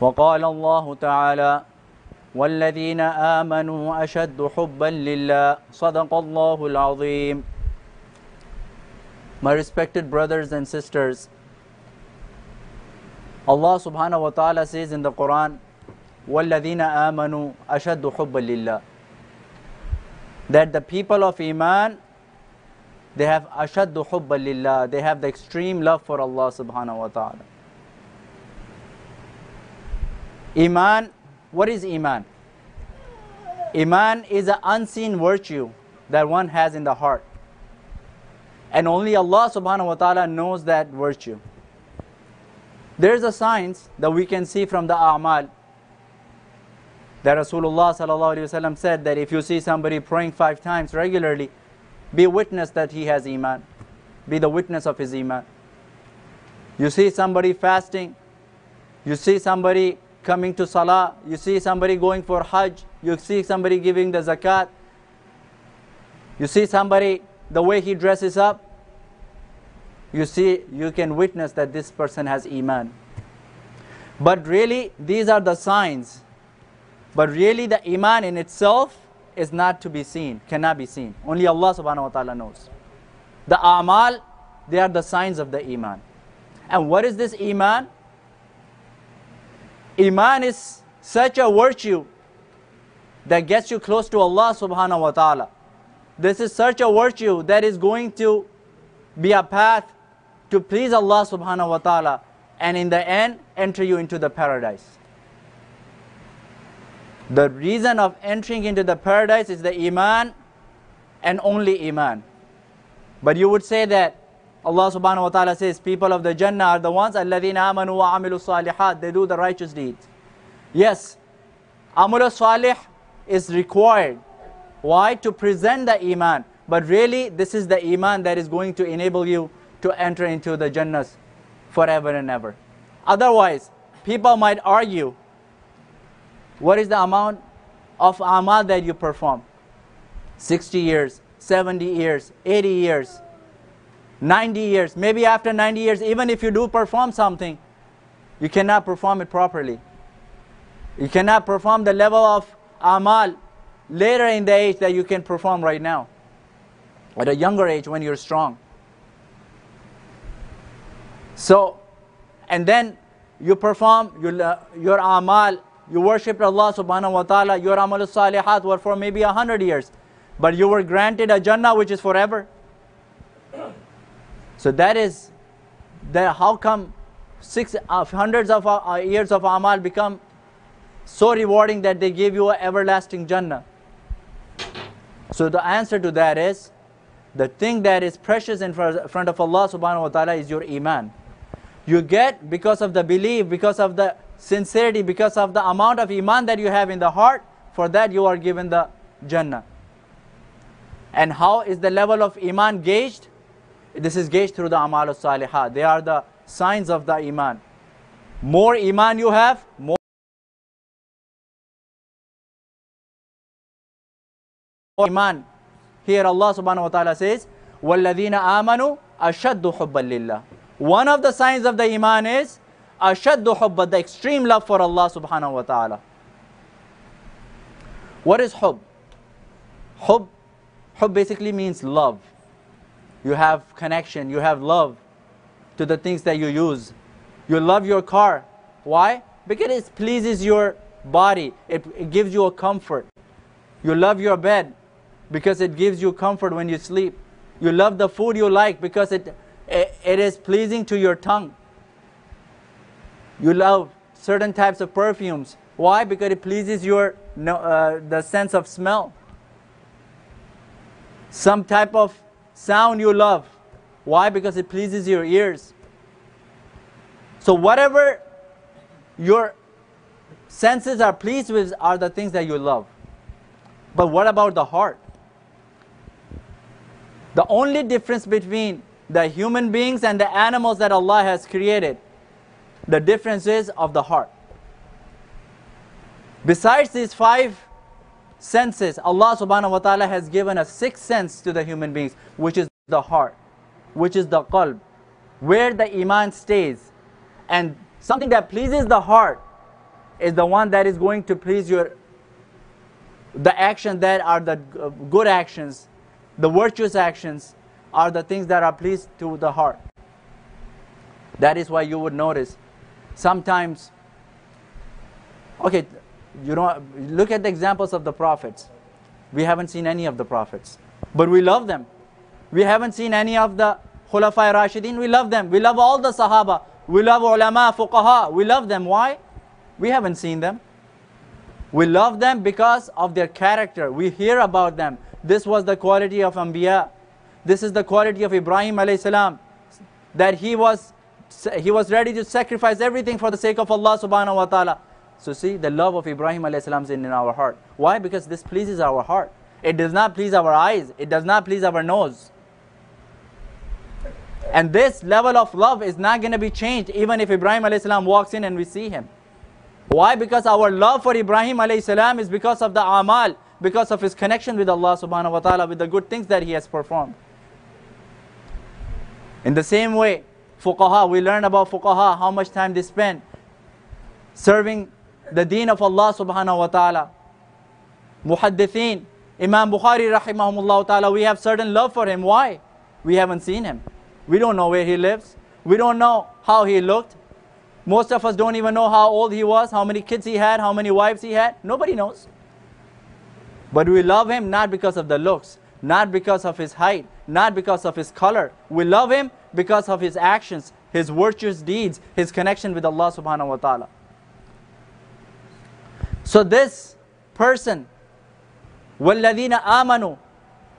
وقال الله تعالى والذين آمنوا أشد حبا لله صدق الله العظيم. My respected brothers and sisters, Allah subhanahu wa ta'ala says in the Quran, وَالَّذِينَ آمَنُوا أَشَدُّ حُبًّا لِلَّهِ, that the people of Iman, they have أَشَدُّ حُبًّا لِلَّهِ, they have the extreme love for Allah subhanahu wa ta'ala. Iman, what is Iman? Iman is an unseen virtue that one has in the heart. And only Allah subhanahu wa ta'ala knows that virtue. There is a science that we can see from the a'mal, that Rasulullah sallallahu alaihi wasallam said that if you see somebody praying 5 times regularly, be a witness that he has Iman. Be the witness of his Iman. You see somebody fasting, you see somebody coming to salah, you see somebody going for hajj, you see somebody giving the zakat, you see somebody, the way he dresses up, you can witness that this person has Iman. But really, these are the signs. But really, the Iman in itself is not to be seen, cannot be seen. Only Allah subhanahu wa ta'ala knows. The a'mal, they are the signs of the Iman. And what is this Iman? Iman is such a virtue that gets you close to Allah subhanahu wa ta'ala. This is such a virtue that is going to be a path to please Allah subhanahu wa ta'ala, and in the end enter you into the paradise. The reason of entering into the paradise is the Iman and only Iman. But you would say that Allah subhanahu wa ta'ala says people of the Jannah are the ones الَّذِينَ آمَنُوا وَعَمِلُوا الصَّالِحَاتِ, they do the righteous deeds. Yes, Amal Salih is required. Why? To present the Iman. But really, this is the Iman that is going to enable you to enter into the Jannah forever and ever. Otherwise, people might argue, what is the amount of Amal that you perform? 60 years, 70 years, 80 years, 90 years. Maybe after 90 years, even if you do perform something, you cannot perform it properly. You cannot perform the level of Amal later in the age that you can perform right now. At a younger age when you're strong. So, and then you perform your Amal, you worship Allah subhanahu wa ta'ala, your Amal Salihat were for maybe 100 years. But you were granted a Jannah which is forever. So that is, how come hundreds of years of Amal become so rewarding that they give you an everlasting Jannah? So the answer to that is, the thing that is precious in front of Allah subhanahu wa ta'ala is your Iman. You get, because of the belief, because of the sincerity, because of the amount of Iman that you have in the heart, for that you are given the Jannah. And how is the level of Iman gauged? This is gauged through the Amal al-Salihat. They are the signs of the Iman. More Iman you have, more Iman. Here Allah subhanahu wa ta'ala says, وَالَّذِينَ آمَنُوا أَشَدُّ حُبًّا لِلَّهِ. One of the signs of the Iman is أَشَدُّ حُبًّا, the extreme love for Allah subhanahu wa ta'ala. What is hub? Hub basically means love. You have connection, you have love to the things that you use. You love your car. Why? Because it pleases your body. It gives you a comfort. You love your bed because it gives you comfort when you sleep. You love the food you like because it is pleasing to your tongue. You love certain types of perfumes. Why? Because it pleases your the sense of smell. Some type of sound you love. Why? Because it pleases your ears. So whatever your senses are pleased with are the things that you love. But what about the heart? The only difference between the human beings and the animals that Allah has created, the difference is of the heart. Besides these 5 senses, Allah subhanahu wa ta'ala has given a 6th sense to the human beings, which is the heart, which is the qalb, where the Iman stays. And something that pleases the heart is the one that is going to please the actions that are the good actions, the virtuous actions are the things that are pleased to the heart. That is why you would notice sometimes, okay, look at the examples of the prophets. We haven't seen any of the prophets, but we love them. We haven't seen any of the Khulafai Rashidin, we love them. We love all the Sahaba. We love ulama, fuqaha. We love them. Why? We haven't seen them. We love them because of their character. We hear about them. This was the quality of Anbiya. This is the quality of Ibrahim alayhi salam, that he was ready to sacrifice everything for the sake of Allah subhanahu wa ta'ala. So see, the love of Ibrahim alayhi salam is in our heart. Why? Because this pleases our heart. It does not please our eyes. It does not please our nose. And this level of love is not going to be changed even if Ibrahim alayhi salam walks in and we see him. Why? Because our love for Ibrahim alayhi salam is because of the amal, because of his connection with Allah subhanahu wa ta'ala, with the good things that he has performed. In the same way, fuqaha, we learn about fuqaha, how much time they spend serving the deen of Allah subhanahu wa ta'ala. Muhaddithin, Imam Bukhari rahimahumullah ta'ala, we have certain love for him. Why? We haven't seen him. We don't know where he lives. We don't know how he looked. Most of us don't even know how old he was, how many kids he had, how many wives he had. Nobody knows. But we love him not because of the looks, not because of his height, not because of his color. We love him because of his actions, his virtuous deeds, his connection with Allah subhanahu wa ta'ala. So this person, وَالَّذِينَ آمَنُوا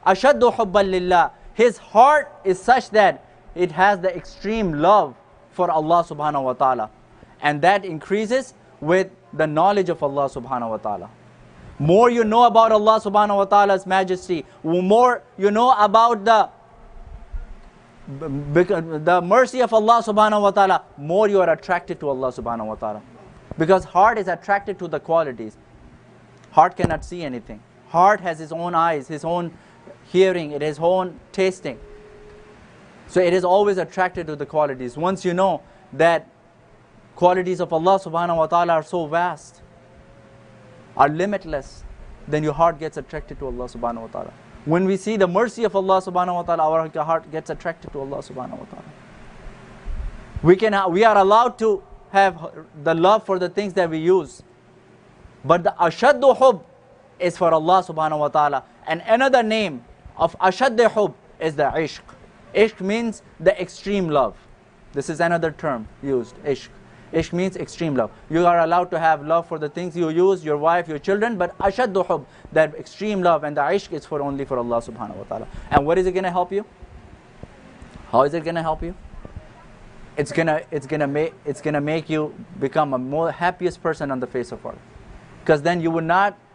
أَشَدُّ حُبًّا لِلَّهِ, his heart is such that it has the extreme love for Allah subhanahu wa ta'ala. And that increases with the knowledge of Allah subhanahu wa ta'ala. More you know about Allah subhanahu wa ta'ala's majesty, more you know about the mercy of Allah subhanahu wa ta'ala, more you are attracted to Allah subhanahu wa ta'ala. Because heart is attracted to the qualities. Heart cannot see anything. Heart has his own eyes, his own hearing, it has own tasting. So it is always attracted to the qualities. Once you know that qualities of Allah subhanahu wa ta'ala are so vast, are limitless, then your heart gets attracted to Allah subhanahu wa ta'ala. When we see the mercy of Allah subhanahu wa ta'ala, our heart gets attracted to Allah subhanahu wa ta'ala. We are allowed to have the love for the things that we use. But the ashaddu hub is for Allah subhanahu wa ta'ala. And another name of ashaddu hub is the ishq. Ishq means the extreme love. This is another term used, ishq. Ishq means extreme love. You are allowed to have love for the things you use, your wife, your children, but ashaddu hub, that extreme love, and the ishq is only for Allah subhanahu wa ta'ala. And what is it going to help you? How is it going to help you? It's gonna make you become a more happiest person on the face of earth. Because then you would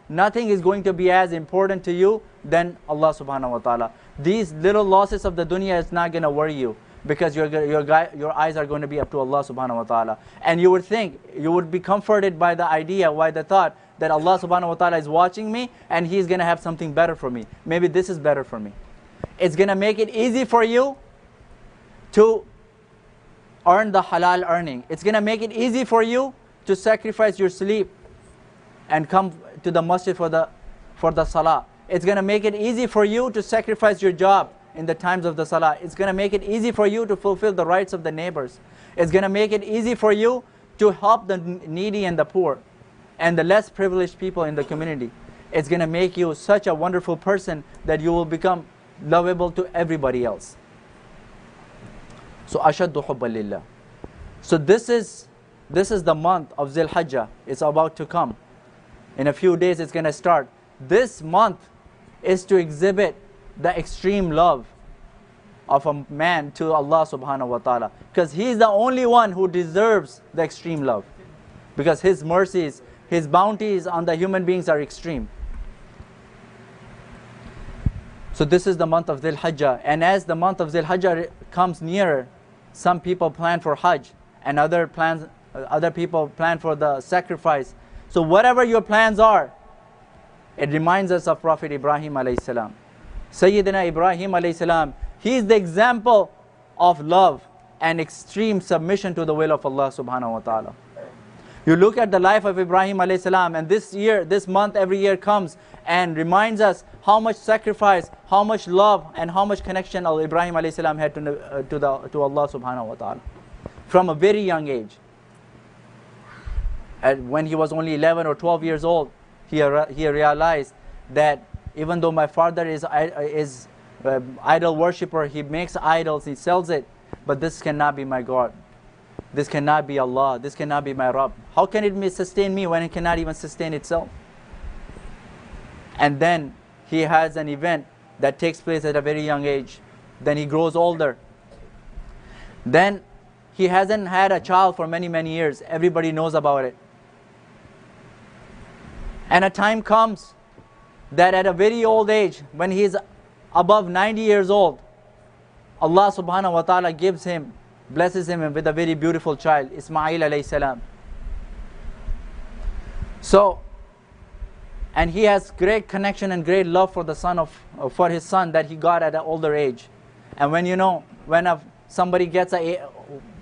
nothing is going to be as important to you than Allah subhanahu wa ta'ala. These little losses of the dunya is not going to worry you, because your eyes are going to be up to Allah subhanahu wa ta'ala. And you would be comforted by the idea, by the thought that Allah subhanahu wa ta'ala is watching me and He's going to have something better for me. Maybe this is better for me. It's going to make it easy for you to earn the halal earning. It's going to make it easy for you to sacrifice your sleep and come to the masjid for the salah. It's going to make it easy for you to sacrifice your job in the times of the salah. It's going to make it easy for you to fulfill the rights of the neighbors. It's going to make it easy for you to help the needy and the poor and the less privileged people in the community. It's going to make you such a wonderful person that you will become lovable to everybody else. So ashaddu hubban lillah. So this is the month of Zil Hajjah. It's about to come. In a few days it's going to start. This month is to exhibit the extreme love of a man to Allah subhanahu wa ta'ala. Because He is the only one who deserves the extreme love. Because His mercies, His bounties on the human beings are extreme. So this is the month of Zil Hajjah. And as the month of Zil Hajjah comes nearer, some people plan for Hajj and other people plan for the sacrifice. So whatever your plans are, it reminds us of Prophet Ibrahim alayhi salam. Sayyidina Ibrahim alayhi salam, he is the example of love and extreme submission to the will of Allah subhanahu wa ta'ala. You look at the life of Ibrahim alayhi salam, and this month, every year comes and reminds us how much sacrifice, how much love, and how much connection Ibrahim alayhi salam had to Allah subhanahu wa ta'ala. From a very young age. And when he was only 11 or 12 years old, he realized that even though my father is idol worshipper, he makes idols, he sells it, but this cannot be my God. This cannot be Allah. This cannot be my Rabb. How can it sustain me when it cannot even sustain itself? And then he has an event that takes place at a very young age. Then he grows older. Then he hasn't had a child for many, many years. Everybody knows about it. And a time comes that at a very old age, when he is above 90 years old, Allah subhanahu wa ta'ala blesses him with a very beautiful child, Ismail alayhi salam. So, and he has great connection and great love for for his son that he got at an older age. And when somebody gets a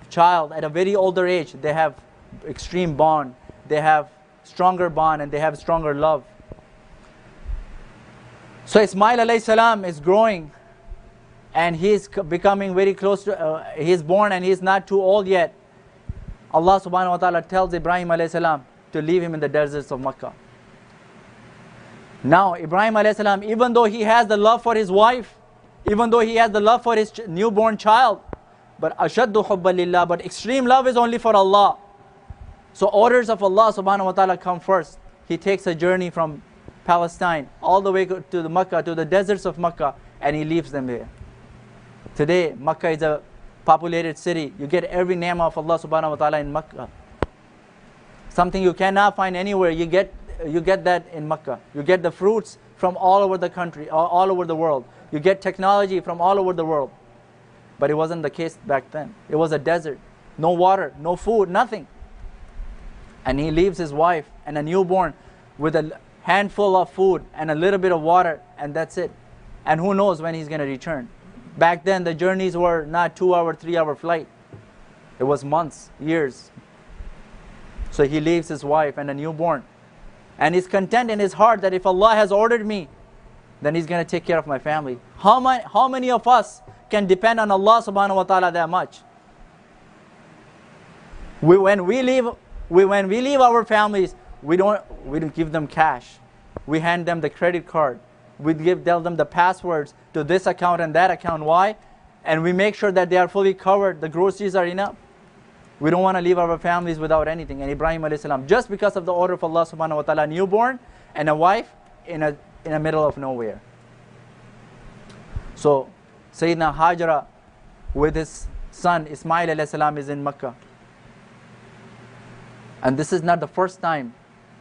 child at a very older age, they have extreme bond, they have stronger bond, and they have stronger love. So Ismail alayhi salam is growing, and he's becoming very close to, he's born and he's not too old yet. Allah subhanahu wa ta'ala tells Ibrahim alayhi salam to leave him in the deserts of Makkah. Now Ibrahim alayhi salam, even though he has the love for his wife, even though he has the love for his newborn child, but ashaddu hubban lillah, but extreme love is only for Allah. So orders of Allah subhanahu wa ta'ala come first. He takes a journey from Palestine all the way to the Makkah, to the deserts of Makkah, and he leaves them there. Today, Makkah is a populated city. You get every name of Allah subhanahu wa ta'ala in Makkah. Something you cannot find anywhere, you get that in Makkah. You get the fruits from all over the country, all over the world. You get technology from all over the world. But it wasn't the case back then. It was a desert. No water, no food, nothing. And he leaves his wife and a newborn with a handful of food and a little bit of water, and that's it. And who knows when he's going to return. Back then, the journeys were not 2-hour, 3-hour flight. It was months, years. So he leaves his wife and a newborn. And he's content in his heart that if Allah has ordered me, then He's going to take care of my family. How many of us can depend on Allah subhanahu wa ta'ala that much? When we leave our families, we don't give them cash. We hand them the credit card. We tell them the passwords to this account and that account. Why? And we make sure that they are fully covered. The groceries are enough. We don't want to leave our families without anything. And Ibrahim alayhi salam, just because of the order of Allah subhanahu wa ta'ala, newborn and a wife in the middle of nowhere. So Sayyidina Hajra with his son Ismail alayhi salam is in Makkah. And this is not the first time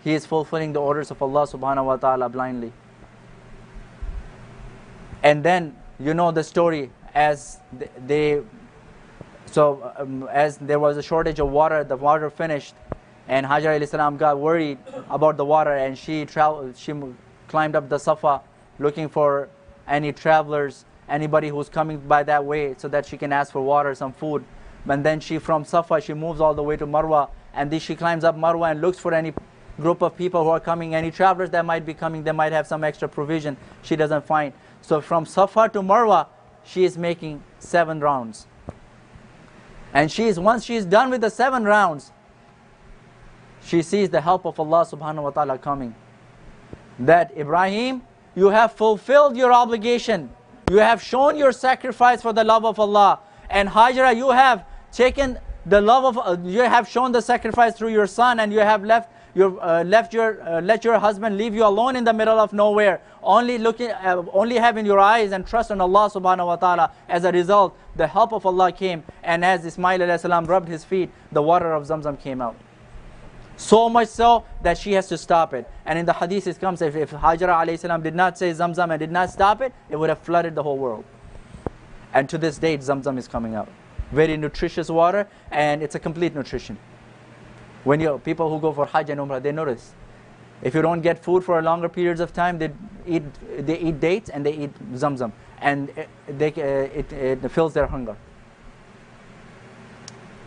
he is fulfilling the orders of Allah subhanahu wa ta'ala blindly. And then you know the story, as there was a shortage of water, the water finished, and Hajar alayhi salam got worried about the water, and she climbed up the Safa looking for any travelers, anybody who's coming by that way, so that she can ask for water, some food. And then from Safa she moves all the way to Marwa, and then she climbs up Marwa and looks for any group of people who are coming, any travelers that might be coming, they might have some extra provision. She doesn't find. So from Safa to Marwa, she is making 7 rounds. And once she is done with the 7 rounds, she sees the help of Allah subhanahu wa ta'ala coming. That Ibrahim, you have fulfilled your obligation. You have shown your sacrifice for the love of Allah. And Hajra, you have taken the love of, you have shown the sacrifice through your son, and you have let your husband leave you alone in the middle of nowhere, only having your eyes and trust on Allah subhanahu wa ta'ala. As a result, the help of Allah came, and as Ismail alayhi salam rubbed his feet, the water of Zamzam came out. So much so that she has to stop it. And in the hadith it comes, if Hajra alayhi salam did not say Zamzam and did not stop it, it would have flooded the whole world. And to this date, Zamzam is coming out. Very nutritious water, and it's a complete nutrition. When people who go for Hajj and Umrah, they notice, if you don't get food for longer periods of time, they eat dates and they eat Zamzam, and it fills their hunger.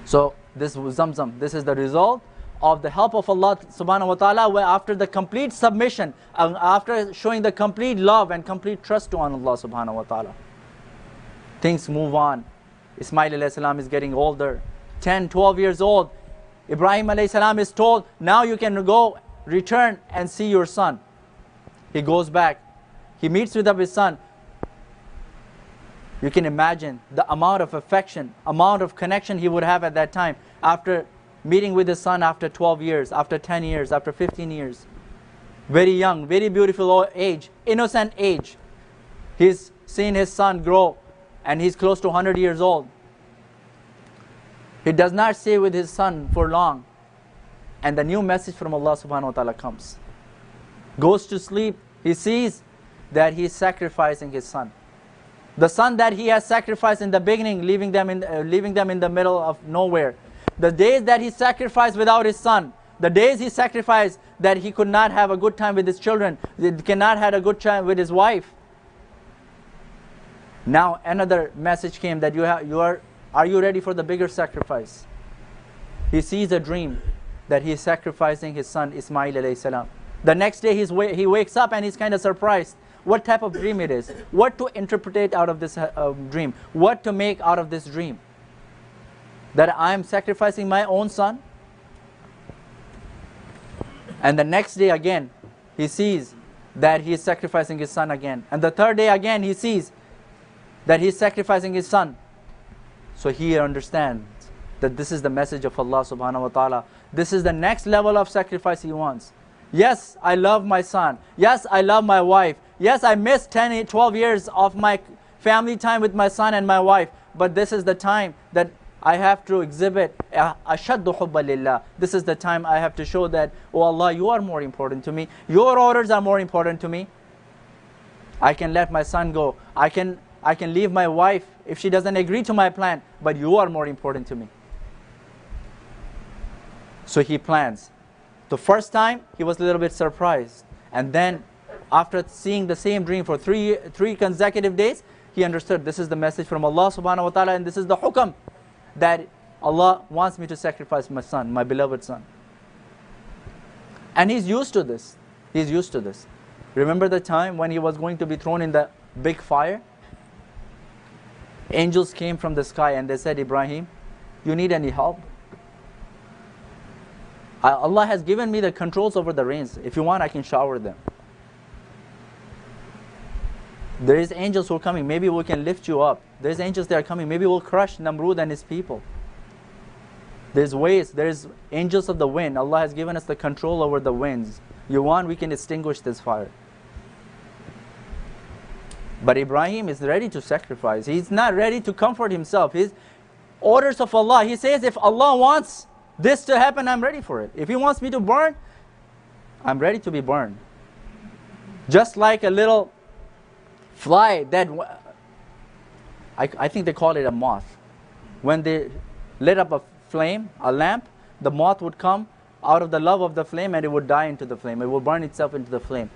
So this was Zamzam. This is the result of the help of Allah subhanahu wa ta'ala, where after the complete submission, after showing the complete love and complete trust on Allah subhanahu wa ta'ala, things move on. Ismail alayhi salam is getting older, 10, 12 years old. Ibrahim alayhi salam is told, now you can go, return and see your son. He goes back. He meets with his son. You can imagine the amount of affection, amount of connection he would have at that time after meeting with his son after 12 years, after 10 years, after 15 years. Very young, very beautiful age, innocent age. He's seen his son grow and he's close to 100 years old. He does not stay with his son for long. And the new message from Allah subhanahu wa ta'ala comes. Goes to sleep, he sees that he is sacrificing his son. The son that he has sacrificed in the beginning, leaving them in the middle of nowhere. The days that he sacrificed without his son, the days he sacrificed that he could not have a good time with his children, he cannot have a good time with his wife. Now another message came that are you ready for the bigger sacrifice? He sees a dream that he is sacrificing his son Ismail alayhi salam. The next day he wakes up and he's kind of surprised. What type of dream it is? What to interpret out of this dream? What to make out of this dream? That I am sacrificing my own son? And the next day again, he sees that he is sacrificing his son again. And the third day again, he sees that he is sacrificing his son. So he understands that this is the message of Allah subhanahu wa ta'ala. This is the next level of sacrifice he wants. Yes, I love my son. Yes, I love my wife. Yes, I missed 10, 12 years of my family time with my son and my wife. But this is the time that I have to exhibit ashaddu hubba lillah. This is the time I have to show that, oh Allah, you are more important to me. Your orders are more important to me. I can let my son go. I can leave my wife if she doesn't agree to my plan. But you are more important to me. So he plans. The first time, he was a little bit surprised. And then, after seeing the same dream for three consecutive days, he understood this is the message from Allah subhanahu wa ta'ala, and this is the hukam that Allah wants me to sacrifice my son, my beloved son. And he's used to this. He's used to this. Remember the time when he was going to be thrown in the big fire? Angels came from the sky and they said, Ibrahim, you need any help? Allah has given me the controls over the rains. If you want, I can shower them. There is angels who are coming. Maybe we can lift you up. There's angels that are coming. Maybe we'll crush Namrud and his people. There's ways. There's angels of the wind. Allah has given us the control over the winds. You want, we can extinguish this fire. But Ibrahim is ready to sacrifice. He's not ready to comfort himself. His orders of Allah. He says, if Allah wants this to happen, I'm ready for it. If He wants me to burn, I'm ready to be burned. Just like a little fly that, I think they call it a moth. When they lit up a flame, a lamp, the moth would come out of the love of the flame and it would die into the flame. It will burn itself into the flame.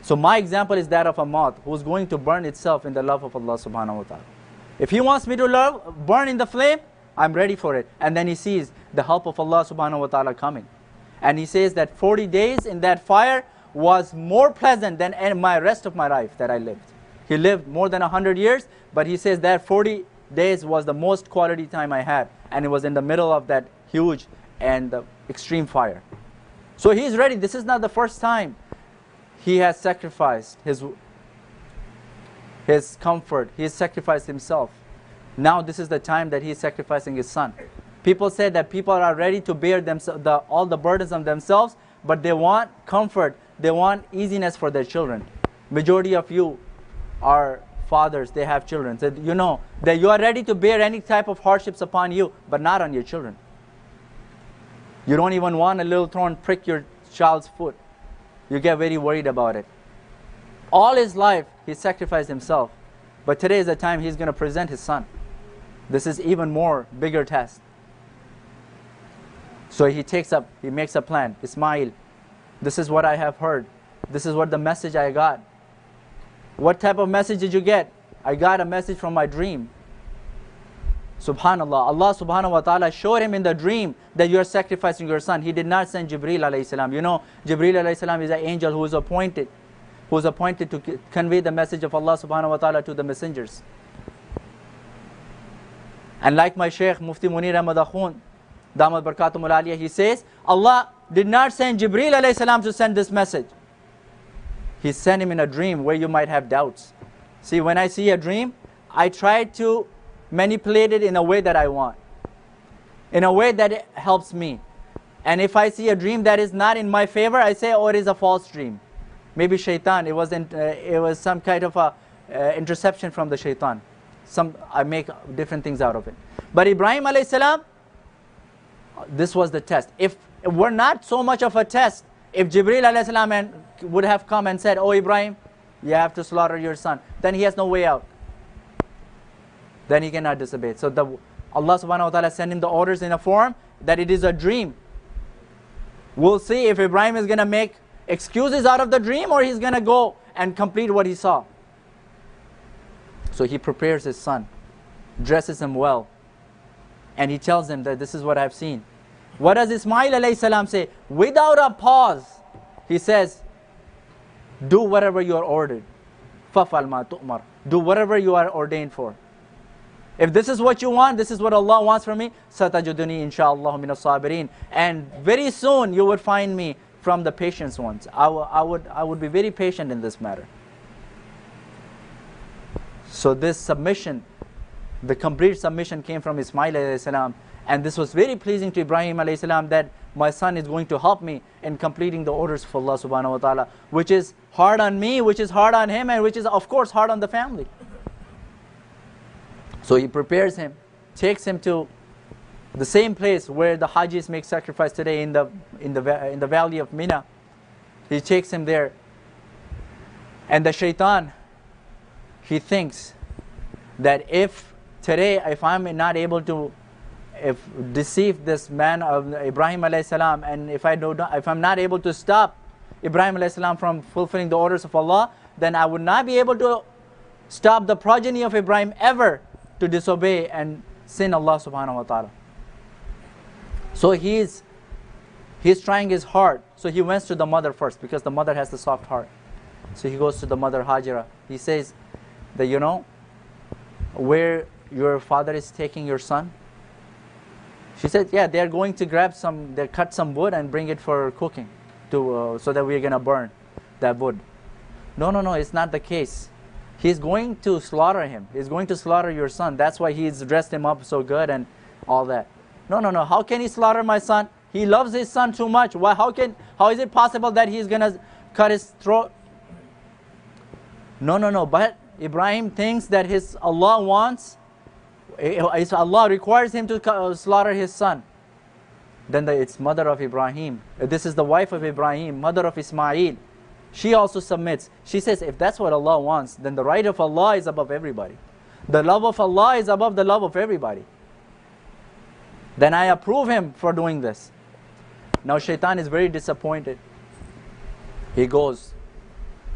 So my example is that of a moth who's going to burn itself in the love of Allah subhanahu wa ta'ala. If He wants me to burn in the flame, I'm ready for it. And then he sees the help of Allah subhanahu wa ta'ala coming. And he says that 40 days in that fire was more pleasant than my rest of my life that I lived. He lived more than 100 years, but he says that 40 days was the most quality time I had. And it was in the middle of that huge and extreme fire. So he's ready. This is not the first time he has sacrificed his comfort. He has sacrificed himself. Now this is the time that he is sacrificing his son. People say that people are ready to bear all the burdens on themselves, but they want comfort. They want easiness for their children. Majority of you are fathers, they have children. So you know that you are ready to bear any type of hardships upon you, but not on your children. You don't even want a little thorn prick your child's foot. You get very worried about it. All his life, he sacrificed himself. But today is the time he's going to present his son. This is even more bigger test. So he makes a plan. Ismail, this is what I have heard. This is what the message I got. What type of message did you get? I got a message from my dream. Subhanallah, Allah subhanahu wa ta'ala showed him in the dream that you are sacrificing your son. He did not send Jibreel alayhi salam. You know, Jibreel alayhi salam is an angel who is appointed to convey the message of Allah subhanahu wa ta'ala to the messengers. And like my Shaykh Mufti Muneer Ahmed Akhoon, Damat Barakatum Aliyah, he says, Allah did not send Jibreel alayhi salam to send this message. He sent him in a dream where you might have doubts. See, when I see a dream, I try to manipulate it in a way that I want, in a way that it helps me. And if I see a dream that is not in my favor, I say, oh, it is a false dream. Maybe shaitan, it was some kind of a interception from the shaitan. I make different things out of it. But Ibrahim alayhi salam, this was the test. If it were not so much of a test, if Jibreel alayhi salam would have come and said, oh Ibrahim, you have to slaughter your son, then he has no way out. Then he cannot disobey. So Allah subhanahu wa ta'ala sent him the orders in a form that it is a dream. We'll see if Ibrahim is going to make excuses out of the dream or he's going to go and complete what he saw. So he prepares his son, dresses him well, and he tells him that this is what I've seen. What does Ismail alayhi salam say? Without a pause, he says, do whatever you are ordered. Fafal ma tu'mar. Do whatever you are ordained for. If this is what you want, this is what Allah wants from me, satajuduni insha'Allah min as-sabirin. And very soon you would find me from the patient ones. I would be very patient in this matter. So this submission, the complete submission came from Ismail alayhi salam, and this was very pleasing to Ibrahim alayhi salam, that my son is going to help me in completing the orders of Allah subhanahu wa ta'ala, which is hard on me, which is hard on him, and which is of course hard on the family. So he prepares him, takes him to the same place where the Hajis make sacrifice today in the valley of Mina. He takes him there, and the shaitan, he thinks that if today, if I'm not able to deceive this man of Ibrahim alayhi salam, and if I'm not able to stop Ibrahim alayhi salam from fulfilling the orders of Allah, then I would not be able to stop the progeny of Ibrahim ever to disobey and sin Allah subhanahu wa ta'ala. So he's trying his hard. So he went to the mother first, because the mother has the soft heart. So he goes to the mother Hajira. He says that, you know, where your father is taking your son? She said, yeah, they're going to they cut some wood and bring it for cooking, so that we're going to burn that wood. No, it's not the case. He's going to slaughter him. He's going to slaughter your son. That's why he's dressed him up so good and all that. No. How can he slaughter my son? He loves his son too much. How is it possible that he's going to cut his throat? No. But Ibrahim thinks that Allah requires him to slaughter his son. Then it's mother of Ibrahim. This is the wife of Ibrahim, mother of Ismail. She also submits. She says, if that's what Allah wants, then the right of Allah is above everybody. The love of Allah is above the love of everybody. Then I approve him for doing this. Now shaitan is very disappointed. He goes,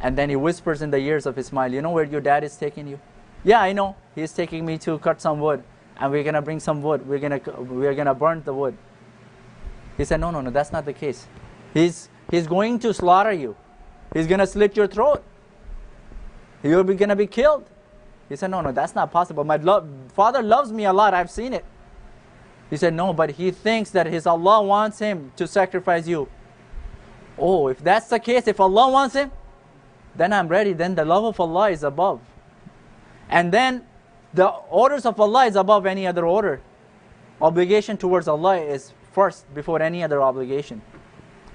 and then he whispers in the ears of Ismail, you know where your dad is taking you? Yeah, I know. He's taking me to cut some wood, and we're going to bring some wood. We're going to burn the wood. He said, no, that's not the case. He's going to slaughter you. He's going to slit your throat. You're going to be killed. He said, no, that's not possible. My father loves me a lot. I've seen it. He said, no, but he thinks that his Allah wants him to sacrifice you. Oh, if that's the case, if Allah wants him, then I'm ready. Then the love of Allah is above. And then the orders of Allah is above any other order. Obligation towards Allah is first before any other obligation.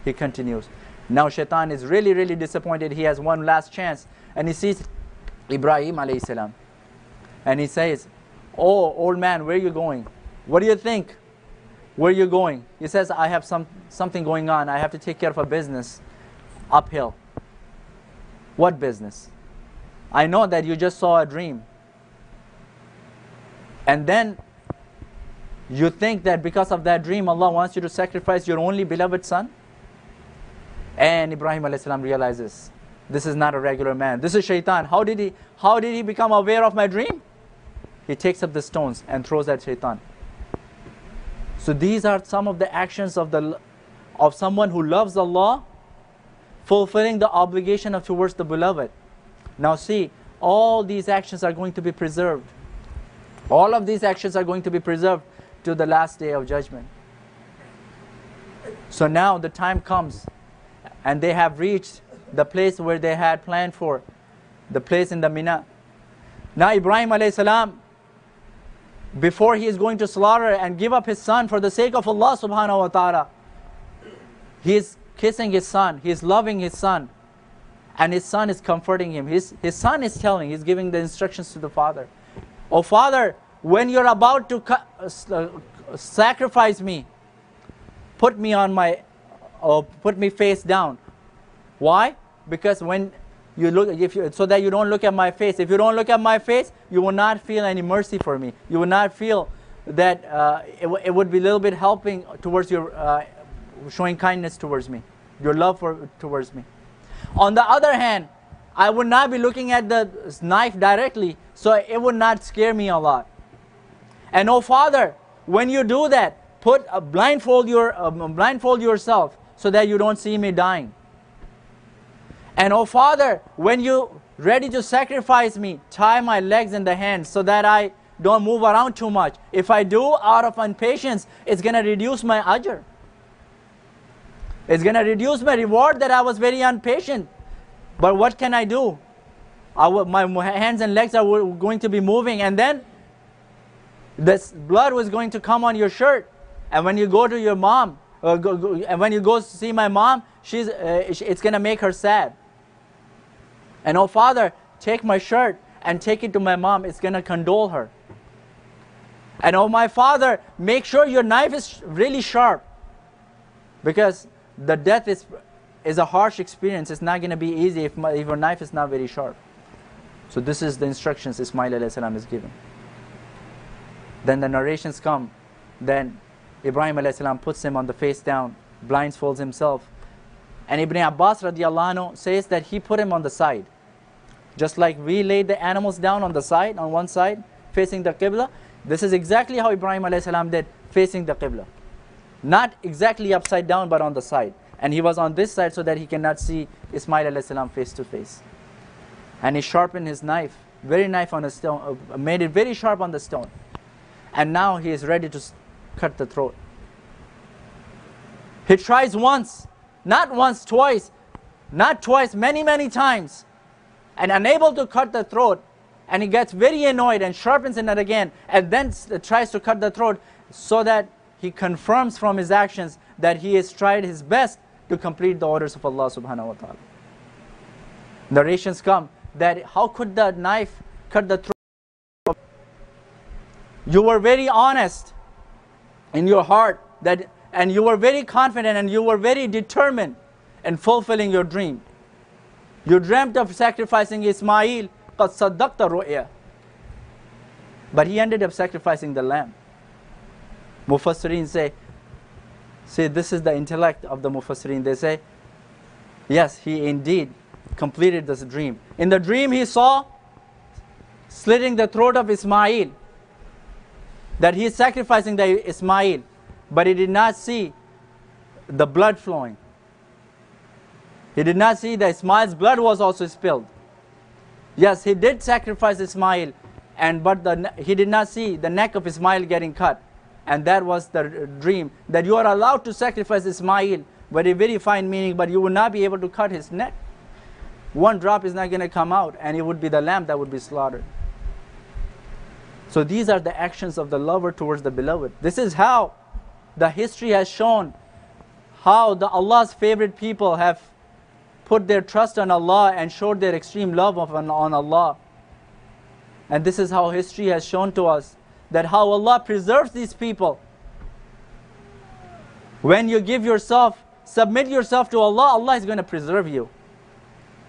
He continues. Now shaitan is really, really disappointed. He has one last chance. And he sees Ibrahim alayhi salam. And he says, oh, old man, where are you going? What do you think? Where are you going? He says, I have something going on. I have to take care of a business uphill. What business? I know that you just saw a dream. And then you think that because of that dream, Allah wants you to sacrifice your only beloved son? And Ibrahim alayhi salam realizes, this is not a regular man. This is shaitan. How did he become aware of my dream? he takes up the stones and throws at shaitan. So these are some of the actions of someone who loves Allah, fulfilling the obligation of towards the beloved. Now see, all these actions are going to be preserved. All of these actions are going to be preserved to the last day of judgment. So now the time comes, and they have reached the place where they had planned for, the place in the Mina. Now Ibrahim alayhi salam, before he is going to slaughter and give up his son for the sake of Allah subhanahu wa ta'ala, he is kissing his son, he is loving his son, and his son is comforting him. His son is telling, he's giving the instructions to the father. Oh father, when you're about to sacrifice me, put me face down. Why? Because when you look, so that you don't look at my face. If you don't look at my face, you will not feel any mercy for me. You will not feel that it would be a little bit helping towards your showing kindness towards me, your love towards me. On the other hand, I would not be looking at the knife directly, so it would not scare me a lot. And oh Father, when you do that, blindfold yourself so that you don't see me dying. And oh Father, when you ready to sacrifice me, tie my legs and the hands so that I don't move around too much. If I do out of impatience, it's going to reduce my ajr. It's going to reduce my reward that I was very impatient. But what can I do? My hands and legs are going to be moving, and then this blood was going to come on your shirt. And when you go to your mom, and when you go to see my mom, it's going to make her sad. And oh Father, take my shirt and take it to my mom. It's going to condole her. And oh my Father, make sure your knife is really sharp, because the death is a harsh experience. It's not going to be easy if your knife is not very sharp. So this is the instructions Ismail alayhi salam is given. Then the narrations come. Then Ibrahim alayhi salam puts him on the face down, blindfolds himself. And Ibn Abbas radiallahu anhu says that he put him on the side. Just like we laid the animals down on the side, on one side, facing the Qibla. This is exactly how Ibrahim alayhi salam did, facing the Qibla. Not exactly upside down, but on the side. And he was on this side so that he cannot see Ismail alayhi salam face to face. And he sharpened his knife, very knife on a stone, made it very sharp on the stone. And now he is ready to cut the throat. He tries once, not once, twice, not twice, many times, and unable to cut the throat. And he gets very annoyed and sharpens it again, and then tries to cut the throat, so that he confirms from his actions that he has tried his best to complete the orders of Allah subhanahu wa ta'ala. Narrations come that how could the knife cut the throat? You were very honest in your heart, and you were very confident, and you were very determined in fulfilling your dream. You dreamt of sacrificing Ismail, قَدْ صَدَّقْتَ رُؤْيَا. But he ended up sacrificing the lamb. Mufassirin say this is the intellect of the Mufassirin. They say, yes, he indeed completed this dream. In the dream he saw slitting the throat of Ismail, that he is sacrificing the Ismail, but he did not see the blood flowing. He did not see that Ismail's blood was also spilled. Yes, he did sacrifice Ismail, but he did not see the neck of Ismail getting cut. And that was the dream, that you are allowed to sacrifice Ismail, but a very fine meaning, but you will not be able to cut his neck. One drop is not going to come out, and it would be the lamb that would be slaughtered. So these are the actions of the lover towards the beloved. This is how the history has shown how Allah's favorite people have put their trust on Allah and showed their extreme love on Allah. And this is how history has shown to us that how Allah preserves these people. When you submit yourself to Allah, Allah is going to preserve you.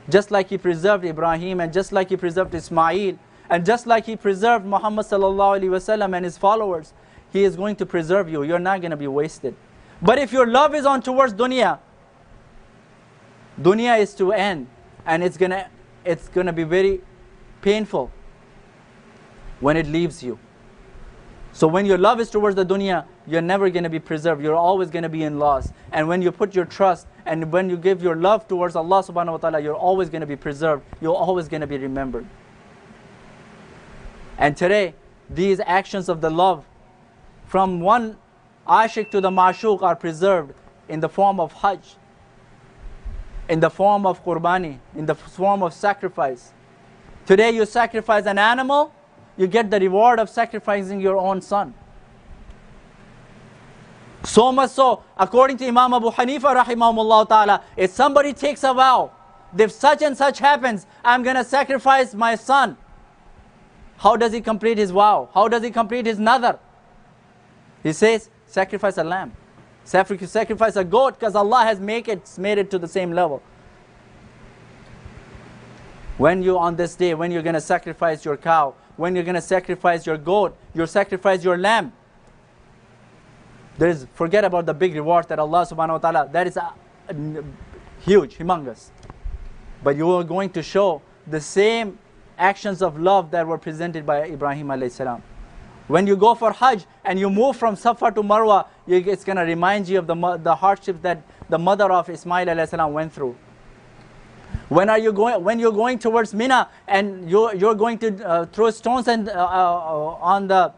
Just like He preserved Ibrahim, and just like He preserved Ismail, and just like He preserved Muhammad sallallahu alaihi wasallam and his followers, He is going to preserve you. You're not going to be wasted. But if your love is on towards dunya, dunya is to end, and it's gonna be very painful. when it leaves you. So when your love is towards the dunya, you're never going to be preserved. You're always going to be in loss. And when you put your trust and when you give your love towards Allah subhanahu wa ta'ala, you're always going to be preserved. You're always going to be remembered. And today, these actions of the love from one ashik to the ma'shuq are preserved in the form of hajj, in the form of qurbani, in the form of sacrifice. Today you sacrifice an animal, you get the reward of sacrificing your own son. So much so, according to Imam Abu Hanifa rahimahumullah ta'ala, if somebody takes a vow, if such and such happens, I'm going to sacrifice my son. How does he complete his vow? How does he complete his nadar? He says, sacrifice a lamb. Sacrifice a goat, because Allah has made it to the same level. When you on this day, when you're going to sacrifice your cow, when you're going to sacrifice your goat, you sacrifice your lamb. Forget about the big rewards that Allah subhanahu wa ta'ala, that is huge, humongous. But you are going to show the same actions of love that were presented by Ibrahim alayhi salam. When you go for Hajj and you move from Safa to Marwa, it's going to remind you of the hardships that the mother of Ismail alayhi salam went through. When you're going towards Mina and you're going to throw stones and on the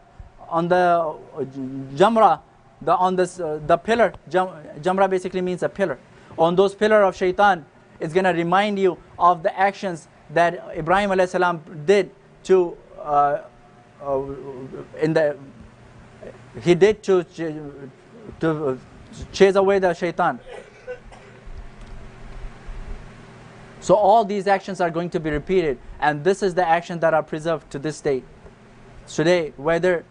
jamra, the pillar. Jamra basically means a pillar. On those pillar of shaitan, it's going to remind you of the actions that Ibrahim alayhi salam did to chase away the shaitan. So all these actions are going to be repeated, and this is the actions that are preserved to this day. Today, whether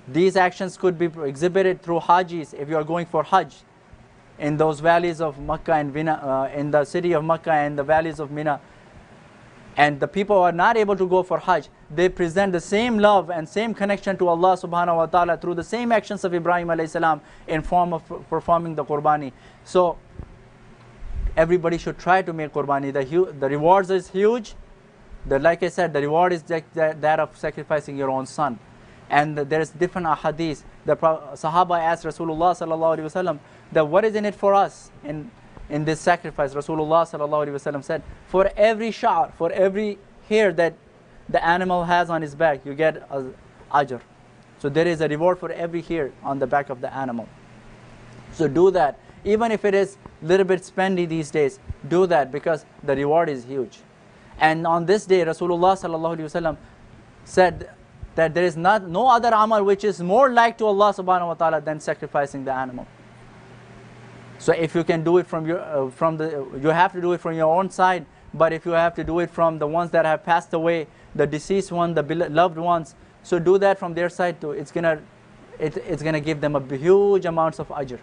these actions could be exhibited through Hajis, if you are going for Hajj, in those valleys of Makkah and Mina, in the city of Makkah and the valleys of Mina, and the people who are not able to go for Hajj, they present the same love and same connection to Allah subhanahu wa ta'ala through the same actions of Ibrahim alayhi salam in form of performing the qurbani. So everybody should try to make qurbani. The rewards is huge. Like I said, the reward is that of sacrificing your own son. And there is different ahadith. The Sahaba asked Rasulullah sallallahu alaihi wasallam that what is in it for us in this sacrifice. Rasulullah sallallahu alaihi wasallam said, for every sha'r, for every hair that the animal has on his back, you get ajr. So there is a reward for every hair on the back of the animal. So do that. Even if it is a little bit spendy these days, do that, because the reward is huge. And on this day, Rasulullah sallallahu alaihi wasallam said that there is no other amal which is more like to Allah subhanahu wa ta'ala than sacrificing the animal. So if you can do it from you have to do it from your own side, but if you have to do it from the ones that have passed away, the deceased ones, the loved ones, so do that from their side too. It's gonna give them a huge amounts of ajr.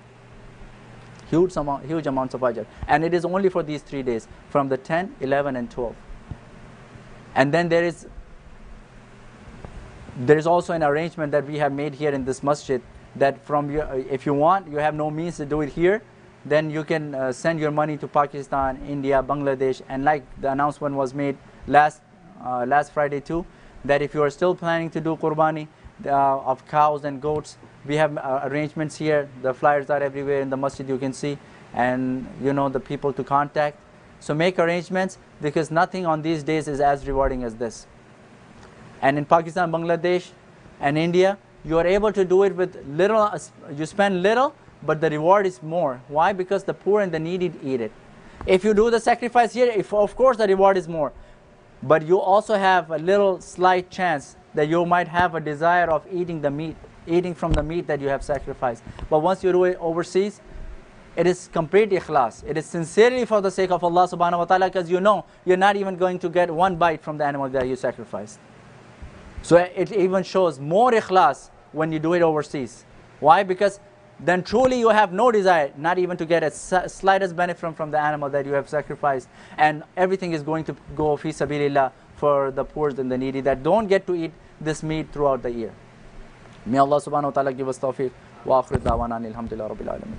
Huge amounts of ajr. And it is only for these 3 days, from the 10, 11 and 12. And then there is also an arrangement that we have made here in this masjid, that if you want, you have no means to do it here, then you can send your money to Pakistan, India, Bangladesh, and like the announcement was made last Friday too, that if you are still planning to do qurbani of cows and goats, we have arrangements here. The flyers are everywhere in the masjid, you can see, and you know the people to contact. So make arrangements, because nothing on these days is as rewarding as this. And in Pakistan, Bangladesh and India, you are able to do it with little. You spend little, but the reward is more. Why? Because the poor and the needy eat it. If you do the sacrifice here, of course the reward is more, but you also have a little slight chance that you might have a desire of eating from the meat that you have sacrificed. But once you do it overseas, it is complete ikhlas. It is sincerely for the sake of Allah subhanahu wa ta'ala, because you know you're not even going to get one bite from the animal that you sacrificed. So it even shows more ikhlas when you do it overseas. Why? Because then truly you have no desire, not even to get a slightest benefit from the animal that you have sacrificed. And everything is going to go fi sabilillah for the poor and the needy that don't get to eat this meat throughout the year. May Allah subhanahu wa ta'ala give us tawfiq. Wa akhir da'wana alhamdulillah rabbil alamin.